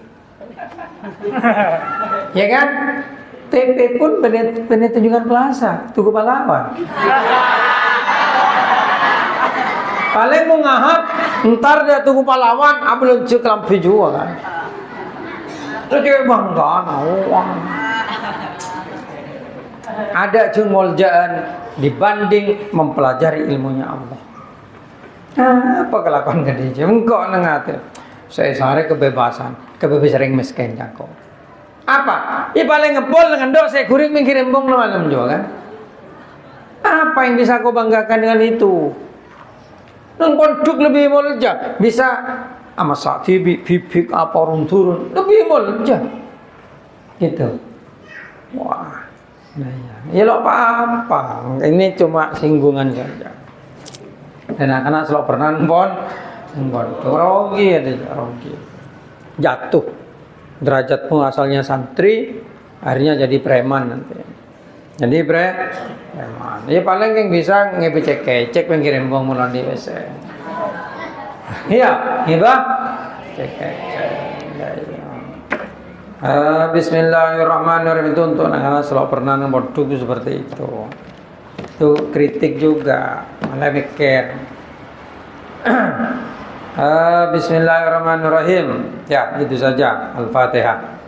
ya kan TP pun bener tunjungan plaza Tugu Pahlawan paling mau ngahap entar dia Tugu Pahlawan belum cukup juga kan. Itu juga banggaan awang. Ada cumuljaan dibanding mempelajari ilmunya Allah. Apa kelakuan dia? Engkau nengatir. Saya sehari kebebasan ring miskin jako. Apa? Ya paling ngebol dengan dok saya kuring mikirin bong malam juga kan. Apa yang bisa kau banggakan dengan itu? Nang pondok lebih mulja bisa ama saat bibik apa turun lebih mulja gitu. Wah, ya lo apa? Ini cuma singgungan saja. Dan anak-anak selalu pernah pon rogi ada rogi jatuh derajatmu asalnya santri akhirnya jadi preman nanti. Jadi preman. Ya paling yang bisa ngecek pengirim bong mulan di WC. Iya, hibah. Bismillahirrahmanirrahim itu untuk anak-anak selalu pernah ngeboduk seperti itu. Itu kritik juga, malah mikir. Bismillahirrahmanirrahim. Ya, itu saja. Al-Fatihah.